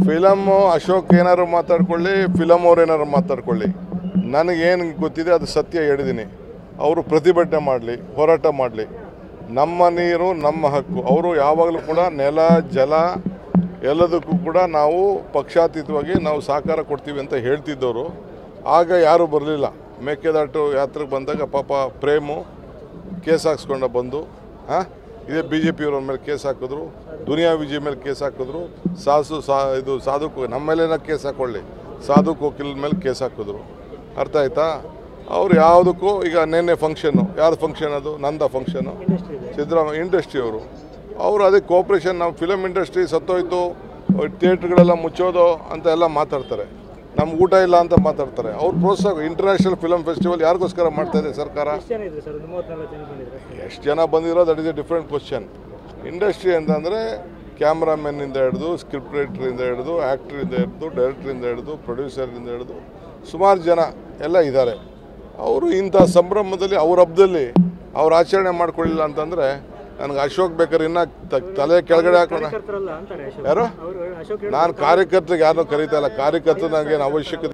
Film Ashok ಏನಾದ್ರು ಮಾತಾಡ್ಕೊಳ್ಳಿ, film ಅವ್ರು ಏನಾದ್ರು ಮಾತಾಡ್ಕೊಳ್ಳಿ, ನನಗೇನು ಗೊತ್ತಿದೆ ಅದು ಸತ್ಯ ಹೇಳಿದ್ದೀನಿ. ಅವರು ಪ್ರತಿಭಟನೆ ಮಾಡಲಿ, ಹೋರಾಟ ಮಾಡಲಿ, ನಮ್ಮ ನೀರು ನಮ್ಮ ಹಕ್ಕು. ಅವರು ಯಾವಾಗಲೂ ಕೂಡ ನೆಲ ಜಲ ಎಲ್ಲದಕ್ಕೂ ಕೂಡ ನಾವು ಪಕ್ಷಾತೀತವಾಗಿ ನಾವು ಸಹಕಾರ ಕೊಡ್ತೀವಿ ಅಂತ ಹೇಳ್ತಿದ್ದವರು. ಆಗ ಯಾರೂ ಬರಲಿಲ್ಲ. ಮೇಕೆದಾಟು ಯಾತ್ರೆಗೆ ಬಂದಾಗ ಪಾಪ ಪ್ರೇಮು ಕೇಸ್ ಹಾಕ್ಸ್ಕೊಂಡ ಬಂದು ಇದೇ BJP-ಯವ್ರ ಮೇಲೆ ಕೇಸ್ ಹಾಕಿದ್ರು, ದುನಿಯಾ ವಿಜಯ್ ಮೇಲೆ ಕೇಸ್ ಹಾಕಿದ್ರು, ಸಾಧು ನಮ್ಮ ಮೇಲೇನ ಕೇಸ್ ಹಾಕೊಳ್ಳಿ, ಸಾಧು ಕೋಕಿಲ್ ಮೇಲೆ ಕೇಸ್ ಹಾಕಿದ್ರು. ಅರ್ಥ ಆಯ್ತಾ? ಅವ್ರು ಯಾವುದಕ್ಕೂ ಈಗ ನೆನ್ನೆ ಫಂಕ್ಷನ್ನು, ಯಾರ್ದು ಫಂಕ್ಷನ್ ಅದು? ನಂದ ಫಂಕ್ಷನು, ಸಿದ್ದರಾಮಯ್ಯ ಇಂಡಸ್ಟ್ರಿಯವರು. ಅವರು ಅದಕ್ಕೆ ಕೋಆಪ್ರೇಷನ್, ನಾವು ಫಿಲಮ್ ಇಂಡಸ್ಟ್ರಿ ಸತ್ತೋಯ್ತು, ಥಿಯೇಟ್ರ್ಗಳೆಲ್ಲ ಮುಚ್ಚೋದು ಅಂತ ಎಲ್ಲ ಮಾತಾಡ್ತಾರೆ. ನಮ್ಗೆ ಊಟ ಇಲ್ಲ ಅಂತ ಮಾತಾಡ್ತಾರೆ. ಅವ್ರು ಪ್ರೋತ್ಸಾಹ. ಇಂಟರ್ನ್ಯಾಷನಲ್ ಫಿಲಮ್ ಫೆಸ್ಟಿವಲ್ ಯಾರಿಗೋಸ್ಕರ ಮಾಡ್ತಾ ಇದೆ ಸರ್ಕಾರ? ಎಷ್ಟು ಜನ ಬಂದಿರೋ that is A different question. Industry ಅಂತಂದರೆ ಕ್ಯಾಮ್ರಾಮನ್ನಿಂದ ಹಿಡಿದು, ಸ್ಕ್ರಿಪ್ಟ್ ರೈಟ್ರಿಂದ ಹಿಡಿದು, ಆ್ಯಕ್ಟ್ರಿಂದ ಹಿಡಿದು, ಡೈರೆಕ್ಟ್ರಿಂದ ಹಿಡಿದು, ಪ್ರೊಡ್ಯೂಸರಿಂದ ಹಿಡಿದು ಸುಮಾರು ಜನ ಎಲ್ಲ ಇದ್ದಾರೆ. ಅವರು ಇಂಥ ಸಂಭ್ರಮದಲ್ಲಿ ಅವ್ರ ಹಬ್ಬದಲ್ಲಿ ಅವ್ರು ಆಚರಣೆ ಮಾಡ್ಕೊಳ್ಳಿಲ್ಲ ಅಂತಂದರೆ ನನಗೆ ಅಶೋಕ್ ಬೇಕಾದ್ರೆ ಇನ್ನೂ ತಲೆ ಕೆಳಗಡೆ ಹಾಕೋಣ. ಯಾರು? ನಾನು ಕಾರ್ಯಕರ್ತರಿಗೆ ಯಾರನ್ನೂ ಕರೀತಾ ಇಲ್ಲ. ಕಾರ್ಯಕರ್ತರು ನನಗೇನು ಅವಶ್ಯಕತೆ